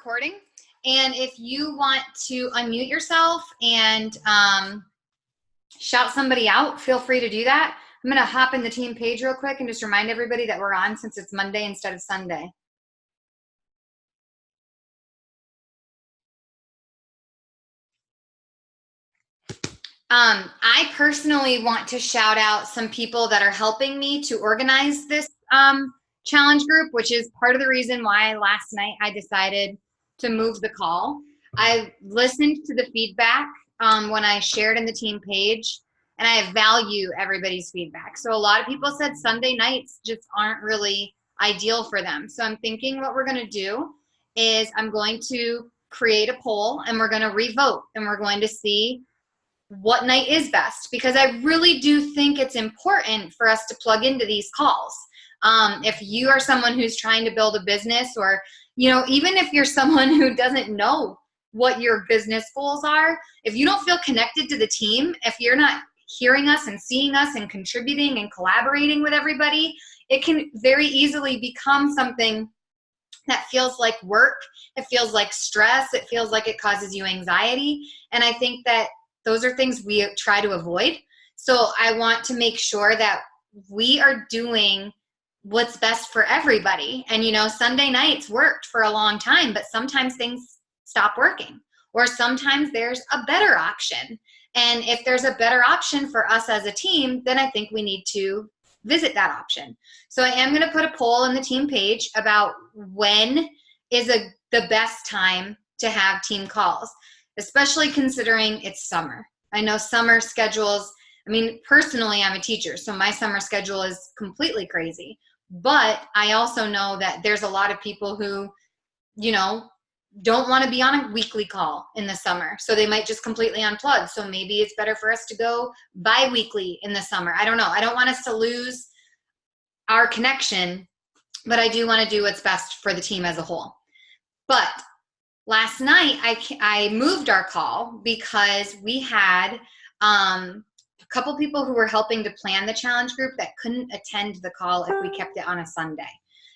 recording. And if you want to unmute yourself and shout somebody out, feel free to do that. I'm going to hop in the team page real quick and just remind everybody that we're on since it's Monday instead of Sunday. I personally want to shout out some people that are helping me to organize this challenge group, which is part of the reason why last night I decided to move the call. I listened to the feedback when I shared in the team page, and I value everybody's feedback. So a lot of people said Sunday nights just aren't really ideal for them. So I'm thinking what we're going to do is I'm going to create a poll and we're going to revote and we're going to see what night is best, because I really do think it's important for us to plug into these calls. If you are someone who's trying to build a business, or, you know, even if you're someone who doesn't know what your business goals are, if you don't feel connected to the team, if you're not hearing us and seeing us and contributing and collaborating with everybody, it can very easily become something that feels like work. It feels like stress. It feels like it causes you anxiety. And I think that those are things we try to avoid. So I want to make sure that we are doing what's best for everybody. And, you know, Sunday nights worked for a long time, but sometimes things stop working, or sometimes there's a better option. And if there's a better option for us as a team, then I think we need to visit that option. So I am going to put a poll in the team page about when is the best time to have team calls, especially considering it's summer. I know summer schedules, I mean, personally, I'm a teacher, so my summer schedule is completely crazy. But I also know that there's a lot of people who, you know, don't want to be on a weekly call in the summer. So they might just completely unplug. So maybe it's better for us to go bi-weekly in the summer. I don't know. I don't want us to lose our connection, but I do want to do what's best for the team as a whole. But last night, I moved our call because we had a couple people who were helping to plan the challenge group that couldn't attend the call if we kept it on a Sunday.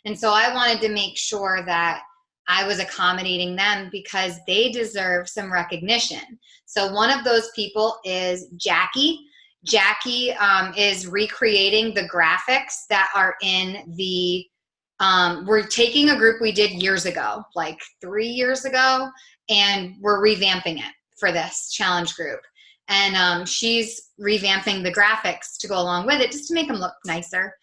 And so I wanted to make sure that I was accommodating them because they deserve some recognition. So one of those people is Jackie. Jackie is recreating the graphics that are in the we're taking a group we did years ago, like 3 years ago, and we're revamping it for this challenge group. And she's revamping the graphics to go along with it just to make them look nicer.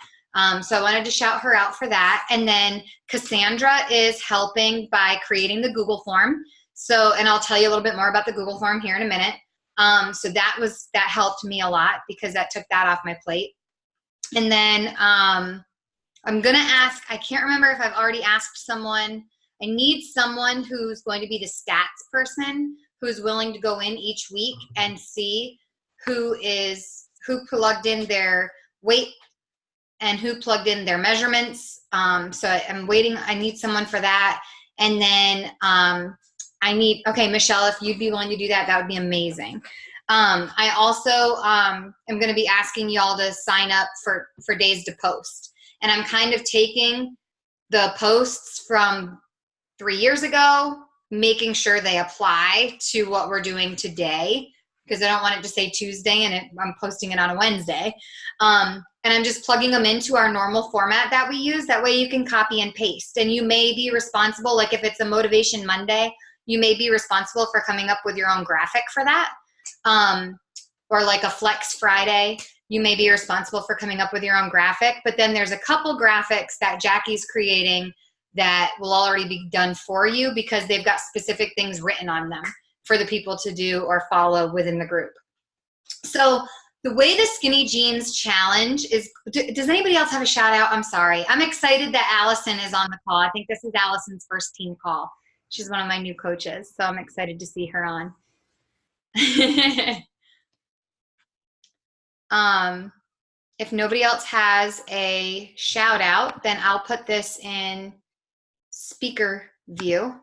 So I wanted to shout her out for that. And then Cassandra is helping by creating the Google form. So, and I'll tell you a little bit more about the Google form here in a minute. So that helped me a lot because that took that off my plate. And then I'm going to ask, I can't remember if I've already asked someone, I need someone who's going to be the stats person, who's willing to go in each week and see who plugged in their weight and who plugged in their measurements. So I'm waiting, I need someone for that. And then okay, Michelle, if you'd be willing to do that, that would be amazing. I also am going to be asking y'all to sign up for days to post. And I'm kind of taking the posts from 3 years ago, making sure they apply to what we're doing today, because I don't want it to say Tuesday and I'm posting it on a Wednesday. And I'm just plugging them into our normal format that we use. That way you can copy and paste. And you may be responsible, like if it's a Motivation Monday, you may be responsible for coming up with your own graphic for that. Or like a Flex Friday, you may be responsible for coming up with your own graphic. But then there's a couple graphics that Jackie's creating that will already be done for you because they've got specific things written on them for the people to do or follow within the group. So the way the Skinny Jeans Challenge is, does anybody else have a shout out? I'm sorry. I'm excited that Allison is on the call. I think this is Allison's first team call. She's one of my new coaches, so I'm excited to see her on. If nobody else has a shout out, then I'll put this in speaker view.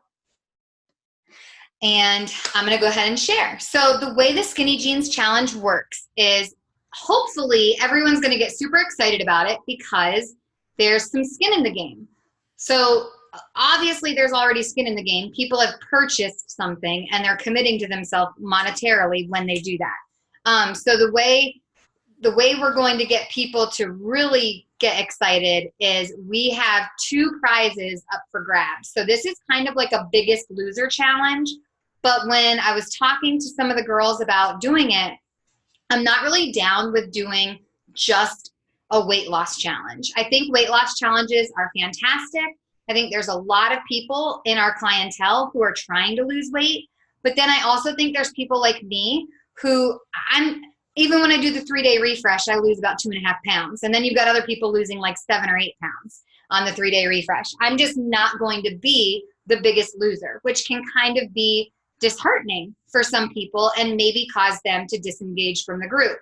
And I'm going to go ahead and share. So the way the Skinny Jeans Challenge works is hopefully everyone's going to get super excited about it because there's some skin in the game. So obviously there's already skin in the game. People have purchased something and they're committing to themselves monetarily when they do that. So the way we're going to get people to really get excited is we have 2 prizes up for grabs. So this is kind of like a Biggest Loser challenge. But when I was talking to some of the girls about doing it, I'm not really down with doing just a weight loss challenge. I think weight loss challenges are fantastic. I think there's a lot of people in our clientele who are trying to lose weight. But then I also think there's people like me who even when I do the 3-day refresh, I lose about 2.5 pounds. And then you've got other people losing like 7 or 8 pounds on the 3-day refresh. I'm just not going to be the biggest loser, which can kind of be disheartening for some people and maybe cause them to disengage from the group.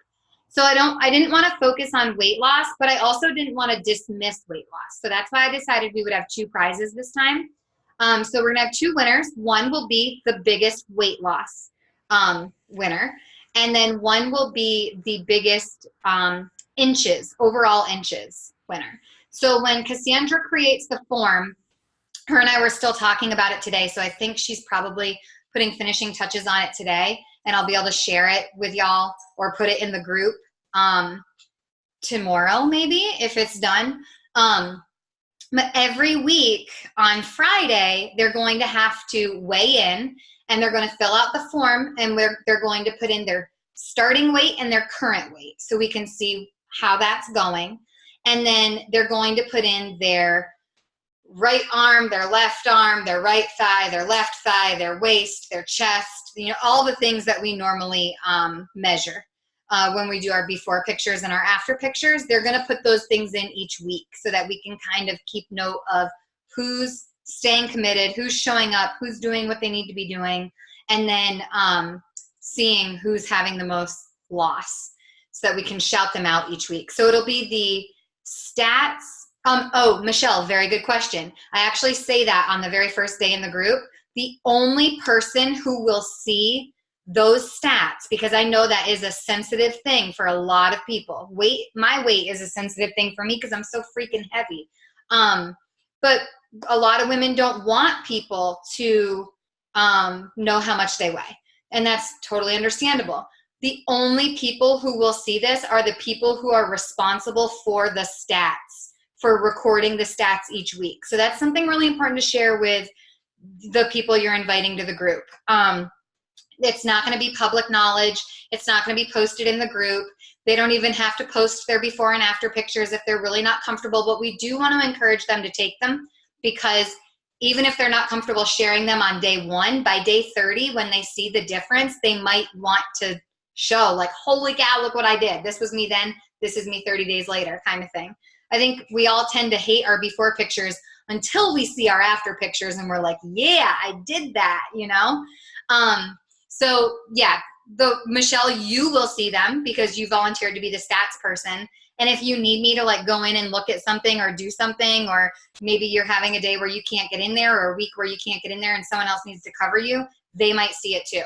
So I didn't want to focus on weight loss, but I also didn't want to dismiss weight loss. So that's why I decided we would have 2 prizes this time. So we're gonna have 2 winners. One will be the biggest weight loss winner, and then one will be the biggest overall inches winner. So when Cassandra creates the form, her and I were still talking about it today, so I think she's probably putting finishing touches on it today, and I'll be able to share it with y'all or put it in the group tomorrow maybe if it's done. But every week on Friday, they're going to have to weigh in, and they're going to fill out the form, and they're going to put in their starting weight and their current weight so we can see how that's going. And then they're going to put in their right arm, their left arm, their right thigh, their left thigh, their waist, their chest, all the things that we normally measure when we do our before pictures and our after pictures. They're going to put those things in each week so that we can kind of keep note of who's staying committed, who's showing up, who's doing what they need to be doing, and then seeing who's having the most loss so that we can shout them out each week. So it'll be the stats. Oh, Michelle, very good question. I actually say that on the very first day in the group. The only person who will see those stats, because I know that is a sensitive thing for a lot of people. My weight is a sensitive thing for me because I'm so freaking heavy. But a lot of women don't want people to know how much they weigh, and that's totally understandable. The only people who will see this are the people who are responsible for the stats, for recording the stats each week. So that's something really important to share with the people you're inviting to the group. It's not going to be public knowledge. It's not going to be posted in the group. They don't even have to post their before and after pictures if they're really not comfortable, but we do want to encourage them to take them, because even if they're not comfortable sharing them on day 1, by day 30, when they see the difference, they might want to show like, holy cow, look what I did. This was me then. This is me 30 days later, kind of thing. I think we all tend to hate our before pictures until we see our after pictures and we're like, yeah, I did that, So yeah, Michelle, you will see them because you volunteered to be the stats person. And if you need me to like go in and look at something or do something, or maybe you're having a day where you can't get in there or a week where you can't get in there and someone else needs to cover you, they might see it too.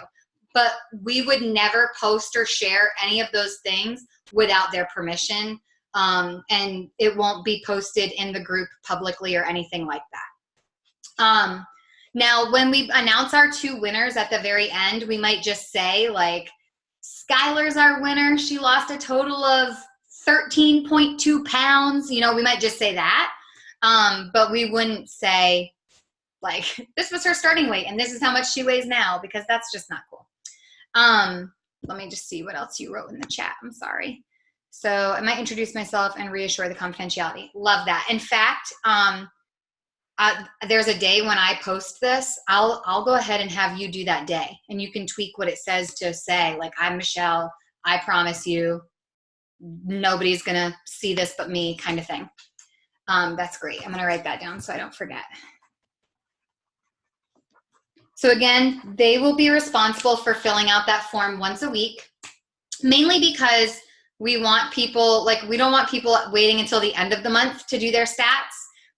But we would never post or share any of those things without their permission. And it won't be posted in the group publicly or anything like that. Now, when we announce our 2 winners at the very end, we might just say like, Skylar's our winner. She lost a total of 13.2 pounds. We might just say that. But we wouldn't say like, this was her starting weight and this is how much she weighs now, because that's just not cool. Let me just see what else you wrote in the chat. I'm sorry. So I might introduce myself and reassure the confidentiality. Love that. In fact, there's a day when I post this, I'll go ahead and have you do that day, and you can tweak what it says to say, like, I'm Michelle, I promise you, nobody's gonna see this but me, kind of thing. That's great. I'm gonna write that down so I don't forget. So again, they will be responsible for filling out that form once a week, mainly because we want people, like, we don't want people waiting until the end of the month to do their stats,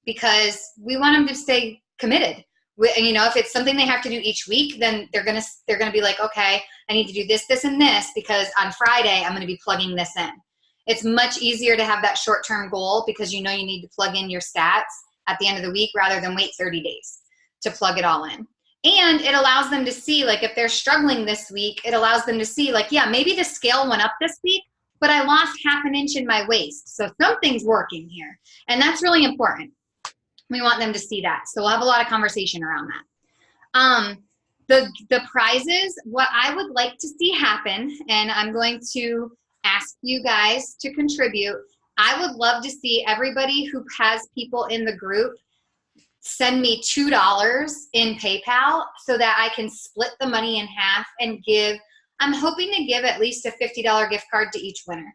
because we want them to stay committed. If it's something they have to do each week, then they're gonna be like, okay, I need to do this, this, and this, because on Friday I'm gonna be plugging this in. It's much easier to have that short-term goal because you need to plug in your stats at the end of the week rather than wait 30 days to plug it all in. And it allows them to see, like, if they're struggling this week, it allows them to see, like, yeah, maybe the scale went up this week, but I lost half an inch in my waist. So something's working here. And that's really important. We want them to see that. So we'll have a lot of conversation around that. The prizes, what I would like to see happen, and I'm going to ask you guys to contribute. I would love to see everybody who has people in the group send me $2 in PayPal so that I can split the money in half and give, I'm hoping to give at least a $50 gift card to each winner.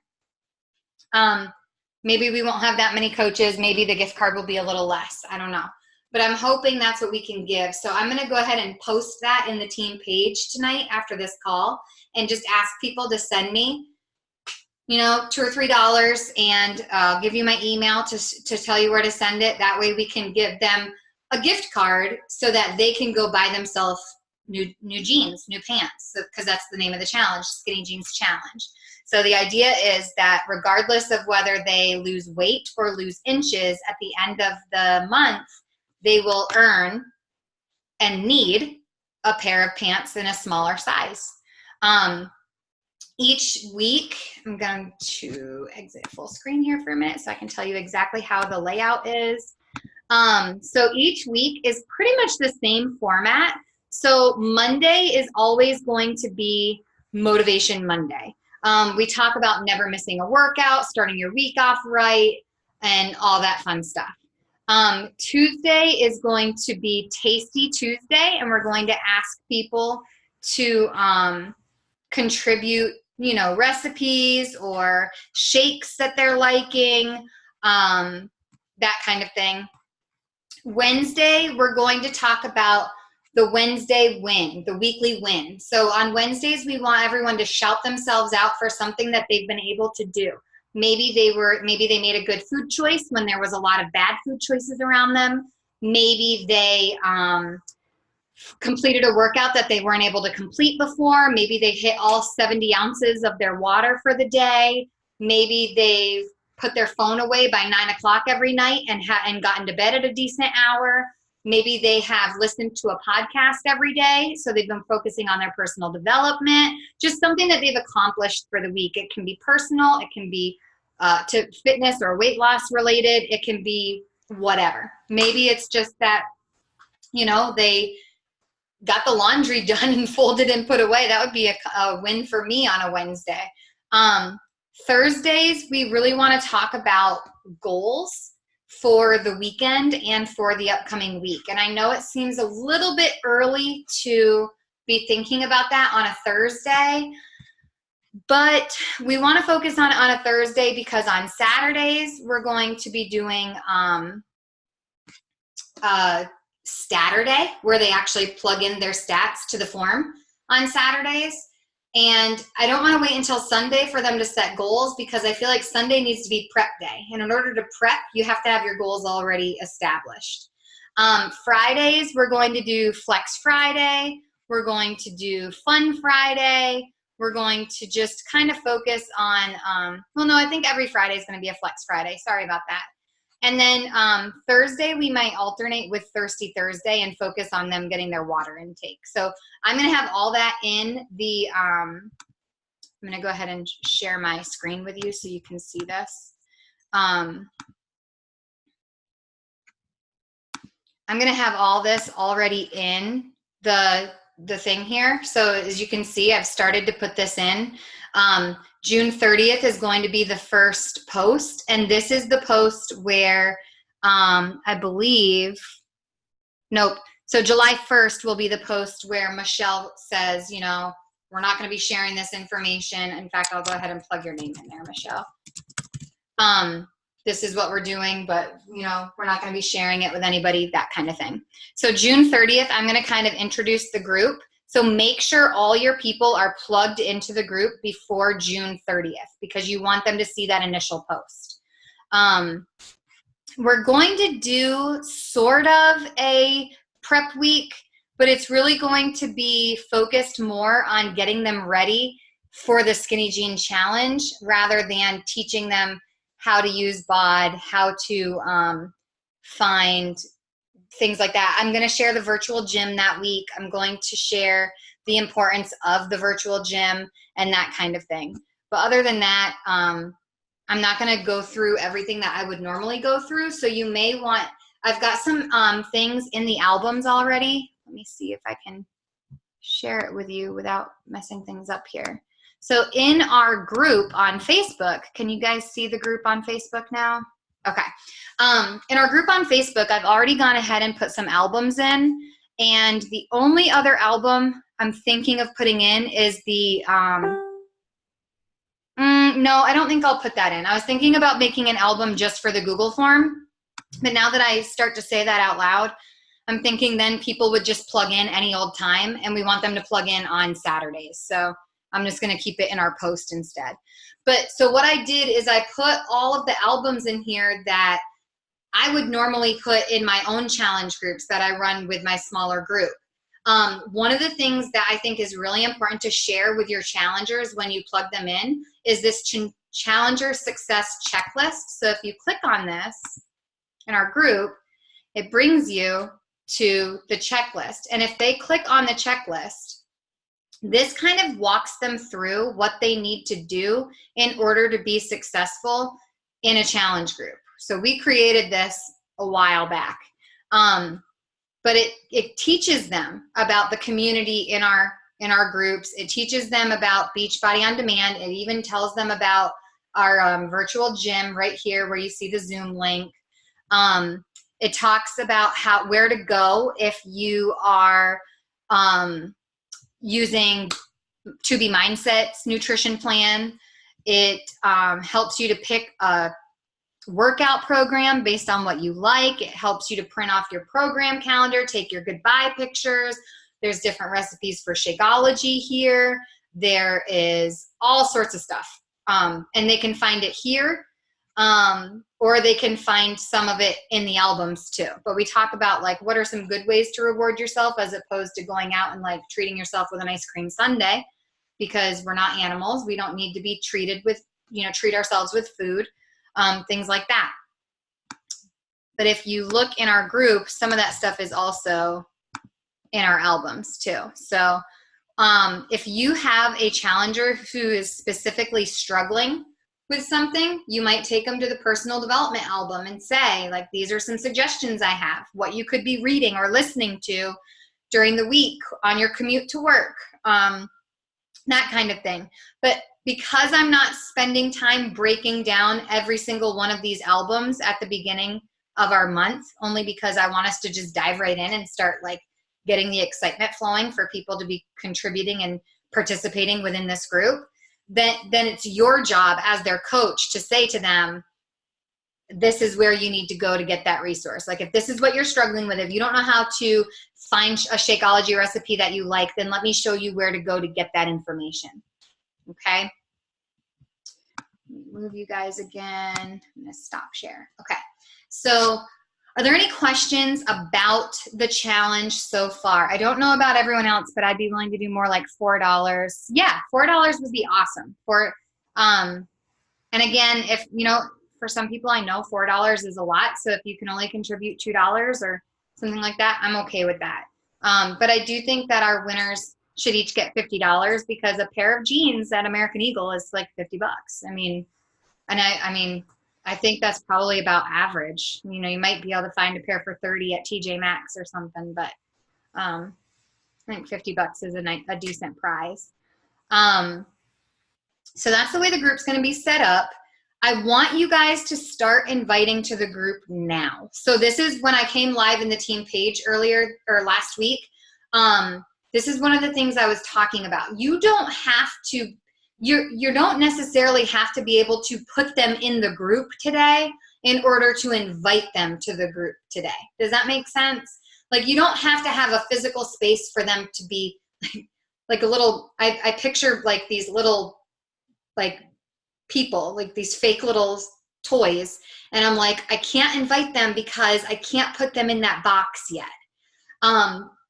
Maybe we won't have that many coaches. Maybe the gift card will be a little less. I don't know. But I'm hoping that's what we can give. So I'm going to go ahead and post that in the team page tonight after this call and just ask people to send me, you know, $2 or $3, and I'll give you my email to tell you where to send it. That way we can give them a gift card so that they can go buy themselves new jeans, new pants, because that's the name of the challenge, Skinny Jeans Challenge. So the idea is that regardless of whether they lose weight or lose inches, at the end of the month, they will earn and need a pair of pants in a smaller size. Each week, I'm going to exit full screen here for a minute so I can tell you exactly how the layout is. So each week is pretty much the same format. So Monday is always going to be Motivation Monday. We talk about never missing a workout, starting your week off right, and all that fun stuff. Tuesday is going to be Tasty Tuesday, and we're going to ask people to contribute, you know, recipes or shakes that they're liking, that kind of thing. Wednesday, we're going to talk about the Wednesday win, the weekly win. So on Wednesdays, we want everyone to shout themselves out for something that they've been able to do. Maybe they made a good food choice when there was a lot of bad food choices around them. Maybe they completed a workout that they weren't able to complete before. Maybe they hit all 70 ounces of their water for the day. Maybe they've put their phone away by 9 o'clock every night and gotten to bed at a decent hour. Maybe they have listened to a podcast every day, so they've been focusing on their personal development, just something that they've accomplished for the week. It can be personal, it can be to fitness or weight loss related, it can be whatever. Maybe it's just that, you know, they got the laundry done and folded and put away. That would be a win for me on a Wednesday. Thursdays, we really want to talk about goals for the weekend and for the upcoming week. And I know it seems a little bit early to be thinking about that on a Thursday, but we want to focus on it on a Thursday because on Saturdays, we're going to be doing Saturday, where they actually plug in their stats to the form on Saturdays. And I don't want to wait until Sunday for them to set goals because I feel like Sunday needs to be prep day. And in order to prep, you have to have your goals already established. Fridays, we're going to do Flex Friday. We're going to do Fun Friday. We're going to just kind of focus on, well, no, I think every Friday is going to be a Flex Friday. Sorry about that. And then Thursday, we might alternate with Thirsty Thursday and focus on them getting their water intake. So I'm going to have all that in the, I'm going to go ahead and share my screen with you so you can see this. I'm going to have all this already in the thing here. So as you can see, I've started to put this in. June 30th is going to be the first post, and this is the post where I believe, nope. So July 1st will be the post where Michelle says, you know, we're not going to be sharing this information. In fact, I'll go ahead and plug your name in there, Michelle. This is what we're doing, but, you know, we're not going to be sharing it with anybody, that kind of thing. So June 30th, I'm going to kind of introduce the group. So make sure all your people are plugged into the group before June 30th because you want them to see that initial post. We're going to do sort of a prep week, but it's really going to be focused more on getting them ready for the Skinny Jean Challenge rather than teaching them how to use BOD, how to find things like that. I'm going to share the virtual gym that week. I'm going to share the importance of the virtual gym and that kind of thing. But other than that, I'm not going to go through everything that I would normally go through. So you may want, I've got some things in the albums already. Let me see if I can share it with you without messing things up here. So in our group on Facebook, can you guys see the group on Facebook now? Okay. In our group on Facebook, I've already gone ahead and put some albums in. And the only other album I'm thinking of putting in is the, no, I don't think I'll put that in. I was thinking about making an album just for the Google form. But now that I start to say that out loud, I'm thinking then people would just plug in any old time, and we want them to plug in on Saturdays. So I'm just going to keep it in our post instead. But so what I did is I put all of the albums in here that I would normally put in my own challenge groups that I run with my smaller group. One of the things that I think is really important to share with your challengers when you plug them in is this Challenger Success Checklist. So if you click on this in our group, it brings you to the checklist. And if they click on the checklist, this kind of walks them through what they need to do in order to be successful in a challenge group. So we created this a while back. But it teaches them about the community in our groups. It teaches them about Beachbody On Demand. It even tells them about our virtual gym right here where you see the Zoom link. It talks about where to go if you are using 2B Mindset's nutrition plan. It helps you to pick a workout program based on what you like. It helps you to print off your program calendar, take your goodbye pictures. There's different recipes for Shakeology here. There is all sorts of stuff. And they can find it here. Or they can find some of it in the albums too. But we talk about like what are some good ways to reward yourself as opposed to going out and like treating yourself with an ice cream sundae, because we're not animals. We don't need to be treated with, treat ourselves with food, things like that. But if you look in our group, some of that stuff is also in our albums too. So if you have a challenger who is specifically struggling with something, you might take them to the personal development album and say, like, these are some suggestions I have, what you could be reading or listening to during the week on your commute to work, that kind of thing. But because I'm not spending time breaking down every single one of these albums at the beginning of our month, only because I want us to just dive right in and start like getting the excitement flowing for people to be contributing and participating within this group, then it's your job as their coach to say to them, this is where you need to go to get that resource. Like if this is what you're struggling with, if you don't know how to find a Shakeology recipe that you like, then let me show you where to go to get that information. Okay. Move you guys again. I'm going to stop share. Okay. So are there any questions about the challenge so far? I don't know about everyone else, but I'd be willing to do more like $4. Yeah, $4 would be awesome. And again, if, for some people I know $4 is a lot. So if you can only contribute $2 or something like that, I'm okay with that. But I do think that our winners should each get $50 because a pair of jeans at American Eagle is like $50. I think that's probably about average. You might be able to find a pair for 30 at TJ Maxx or something, but I think $50 is a decent prize. So that's the way the group's going to be set up. I want you guys to start inviting to the group now. So this is when I came live in the team page earlier or last week. This is one of the things I was talking about. You don't have to, you don't necessarily have to be able to put them in the group today in order to invite them to the group today. Does that make sense? Like you don't have to have a physical space for them to be like a little, I picture like these little like people, like these fake little toys. And I'm like, I can't invite them because I can't put them in that box yet.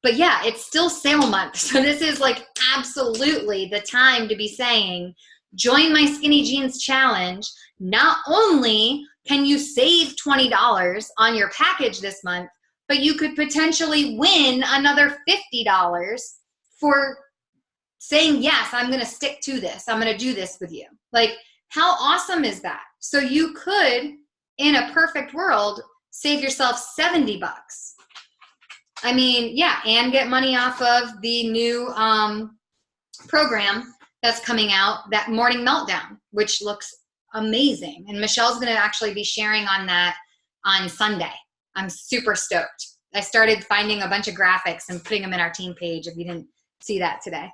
But yeah, it's still sale month. So this is like absolutely the time to be saying, join my Skinny Jeans Challenge. Not only can you save $20 on your package this month, but you could potentially win another $50 for saying, yes, I'm going to stick to this. I'm going to do this with you. Like, how awesome is that? So you could, in a perfect world, save yourself $70. I mean, yeah, and get money off of the new program that's coming out, that Morning Meltdown, which looks amazing. And Michelle's going to actually be sharing on that on Sunday. I'm super stoked. I started finding a bunch of graphics and putting them in our team page if you didn't see that today.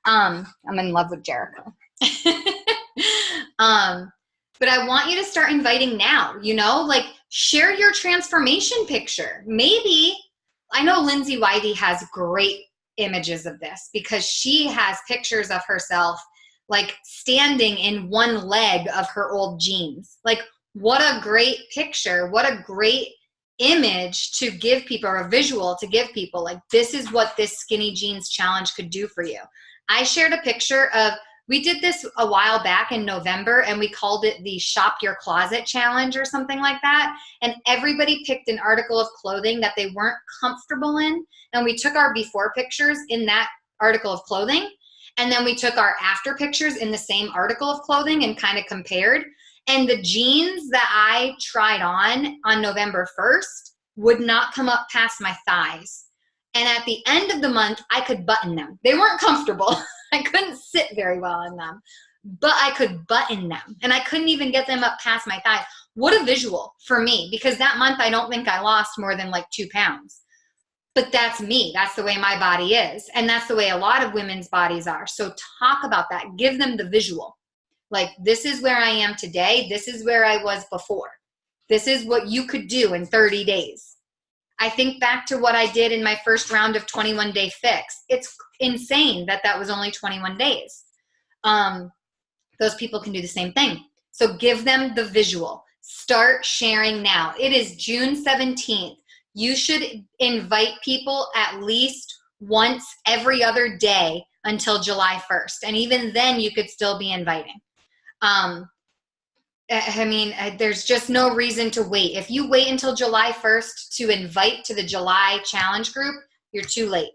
I'm in love with Jericho. But I want you to start inviting now, you know, like share your transformation picture. Maybe, I know Lindsay Whitey has great images of this because she has pictures of herself like standing in one leg of her old jeans. Like, what a great picture. What a great image to give people, or a visual to give people. Like, this is what this skinny jeans challenge could do for you. I shared a picture of, we did this a while back in November, and we called it the Shop Your Closet Challenge or something like that. And everybody picked an article of clothing that they weren't comfortable in. And we took our before pictures in that article of clothing. And then we took our after pictures in the same article of clothing and kind of compared. And the jeans that I tried on November 1st would not come up past my thighs. And at the end of the month, I could button them. They weren't comfortable. I couldn't sit very well in them, but I could button them. And I couldn't even get them up past my thighs. What a visual for me, because that month I don't think I lost more than like 2 pounds. But that's me. That's the way my body is. And that's the way a lot of women's bodies are. So talk about that. Give them the visual. Like, this is where I am today. This is where I was before. This is what you could do in 30 days. I think back to what I did in my first round of 21 Day Fix. It's insane that that was only 21 days. Those people can do the same thing. So give them the visual. Start sharing now. It is June 17th. You should invite people at least once every other day until July 1st. And even then you could still be inviting. I mean, there's just no reason to wait. If you wait until July 1st to invite to the July challenge group, you're too late.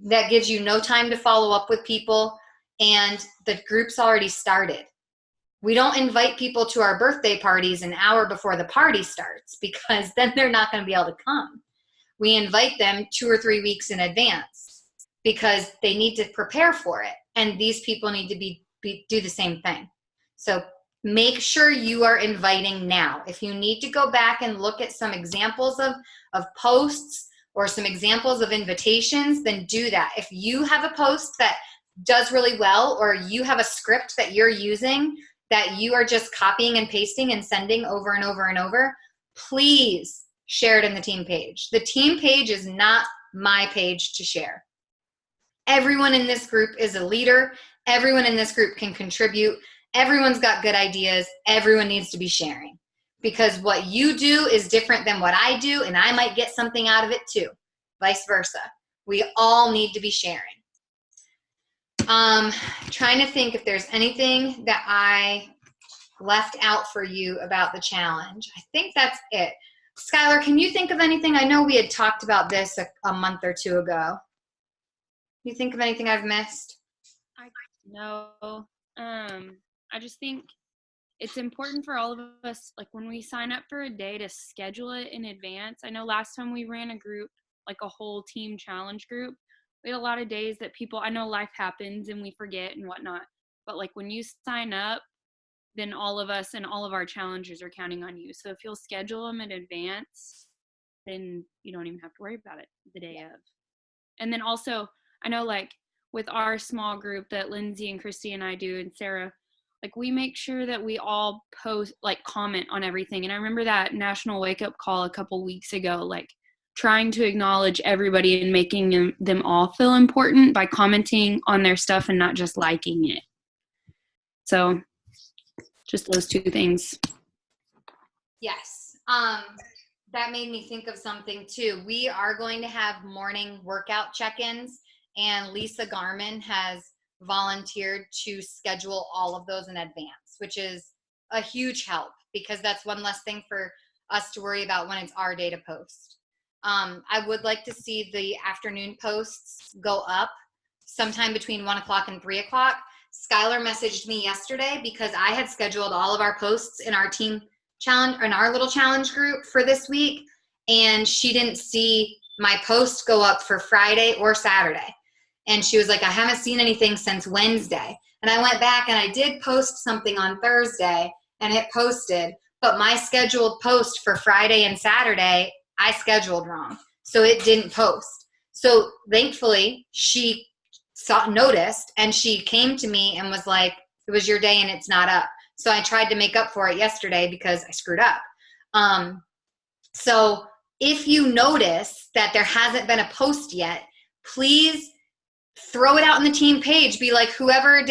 That gives you no time to follow up with people, and the group's already started. We don't invite people to our birthday parties an hour before the party starts, because then they're not going to be able to come. We invite them 2 or 3 weeks in advance because they need to prepare for it, and these people need to do the same thing. So make sure you are inviting now. If you need to go back and look at some examples of posts or some examples of invitations, then do that. If you have a post that does really well, or you have a script that you're using that you are just copying and pasting and sending over and over and over, please share it in the team page. The team page is not my page to share. Everyone in this group is a leader. Everyone in this group can contribute. Everyone's got good ideas. Everyone needs to be sharing, because what you do is different than what I do, and I might get something out of it too, vice versa. We all need to be sharing. Trying to think if there's anything that I left out for you about the challenge. I think that's it. Skylar, can you think of anything? I know we had talked about this a month or 2 ago. You think of anything I've missed? No. I just think it's important for all of us, like when we sign up for a day, to schedule it in advance. I know last time we ran a group, like a whole team challenge group, we had a lot of days that people, I know life happens and we forget and whatnot, but like when you sign up, then all of us and all of our challengers are counting on you. So if you'll schedule them in advance, then you don't even have to worry about it the day of. And then also, I know like with our small group that Lindsay and Christy and I do, and Sarah, like we make sure that we all post, like comment on everything. And I remember that National Wake Up Call a couple weeks ago, like trying to acknowledge everybody and making them all feel important by commenting on their stuff and not just liking it. So just those 2 things. Yes. That made me think of something too. We are going to have morning workout check-ins, and Lisa Garman has volunteered to schedule all of those in advance, which is a huge help, because that's one less thing for us to worry about when it's our day to post. I would like to see the afternoon posts go up sometime between 1 o'clock and 3 o'clock. Skylar messaged me yesterday because I had scheduled all of our posts in our team challenge, in our little challenge group for this week, and she didn't see my post go up for Friday or Saturday. And she was like, I haven't seen anything since Wednesday. And I went back and I did post something on Thursday and it posted, but my scheduled post for Friday and Saturday, I scheduled wrong. So it didn't post. So thankfully she noticed and she came to me and was like, it was your day and it's not up. So I tried to make up for it yesterday because I screwed up. So if you notice that there hasn't been a post yet, please throw it out on the team page. Be like, whoever's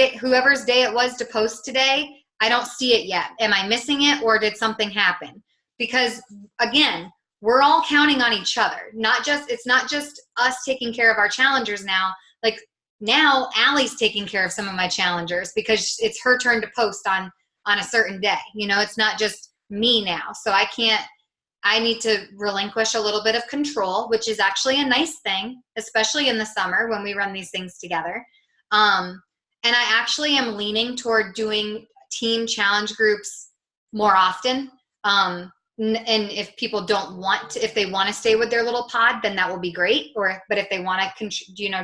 day it was to post today, I don't see it yet. Am I missing it or did something happen? Because again, we're all counting on each other. It's not just us taking care of our challengers now. Like now Allie's taking care of some of my challengers because it's her turn to post on a certain day. You know, it's not just me now. So I need to relinquish a little bit of control, which is actually a nice thing, especially in the summer when we run these things together. And I actually am leaning toward doing team challenge groups more often. And if people don't want to, if they want to stay with their little pod, then that will be great. But if they want to,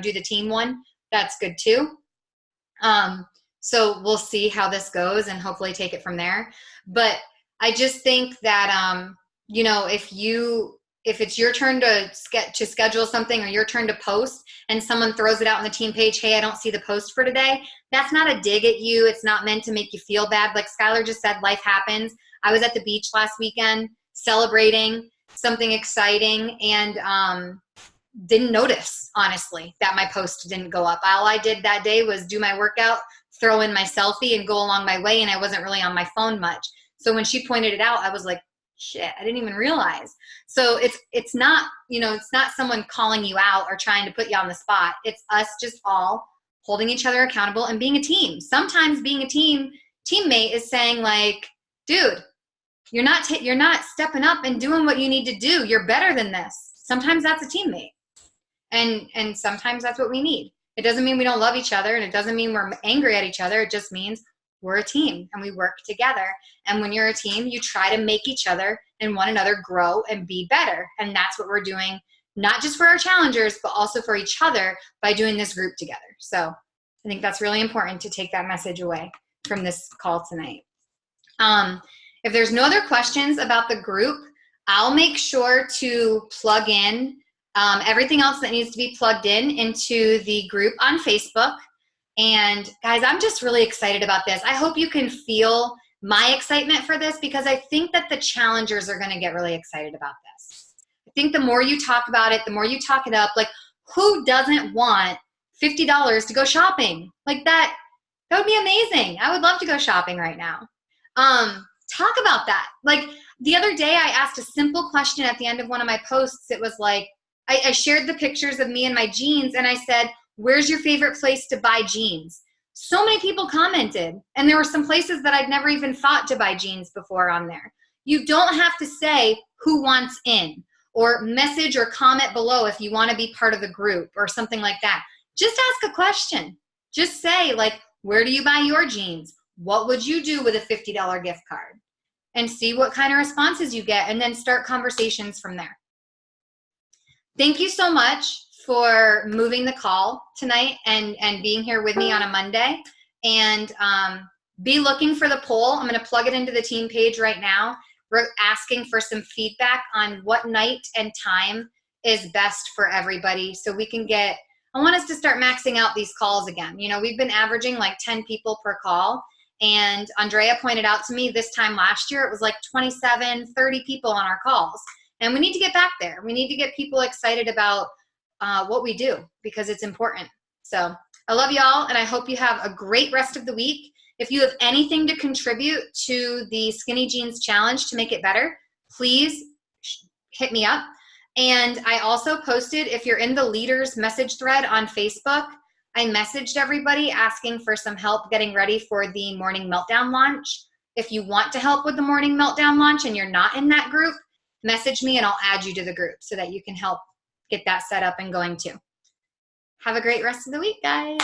do the team one, that's good too. So we'll see how this goes and hopefully take it from there. But I just think that, if it's your turn to schedule something or your turn to post and someone throws it out on the team page, hey, I don't see the post for today. That's not a dig at you. It's not meant to make you feel bad. Like Skylar just said, life happens. I was at the beach last weekend celebrating something exciting and didn't notice, honestly, that my post didn't go up. All I did that day was do my workout, throw in my selfie and go along my way, and I wasn't really on my phone much. So when she pointed it out, I was like, shit, I didn't even realize. So it's not, it's not someone calling you out or trying to put you on the spot. It's us just all holding each other accountable and being a team. Sometimes being a teammate is saying like, dude, you're not stepping up and doing what you need to do. You're better than this. Sometimes that's a teammate. And sometimes that's what we need. It doesn't mean we don't love each other and it doesn't mean we're angry at each other. It just means we're a team and we work together. And when you're a team, you try to make each other and one another grow and be better. And that's what we're doing, not just for our challengers, but also for each other by doing this group together. So I think that's really important to take that message away from this call tonight. If there's no other questions about the group, I'll make sure to plug in everything else that needs to be plugged in into the group on Facebook. And guys, I'm just really excited about this. I hope you can feel my excitement for this because I think that the challengers are going to get really excited about this. I think the more you talk about it, the more you talk it up, like who doesn't want $50 to go shopping? Like that would be amazing. I would love to go shopping right now. Talk about that. Like the other day I asked a simple question at the end of one of my posts. It was like, I shared the pictures of me and my jeans and I said, where's your favorite place to buy jeans? So many people commented, and there were some places that I'd never even thought to buy jeans before on there. You don't have to say who wants in or message or comment below if you want to be part of the group or something like that. Just ask a question. Just say like, where do you buy your jeans? What would you do with a $50 gift card? And see what kind of responses you get and then start conversations from there. Thank you so much for moving the call tonight and being here with me on a Monday. And be looking for the poll. I'm going to plug it into the team page right now. We're asking for some feedback on what night and time is best for everybody so we can get, I want us to start maxing out these calls again. We've been averaging like 10 people per call. And Andrea pointed out to me this time last year, it was like 27, 30 people on our calls. And we need to get back there. We need to get people excited about what we do because it's important. So I love y'all and I hope you have a great rest of the week. If you have anything to contribute to the Skinny Jeans Challenge to make it better, please hit me up. And I also posted, if you're in the leaders message thread on Facebook, I messaged everybody asking for some help getting ready for the Morning Meltdown launch. If you want to help with the morning meltdown launch and you're not in that group, message me and I'll add you to the group so that you can help get that set up and going too. Have a great rest of the week, guys.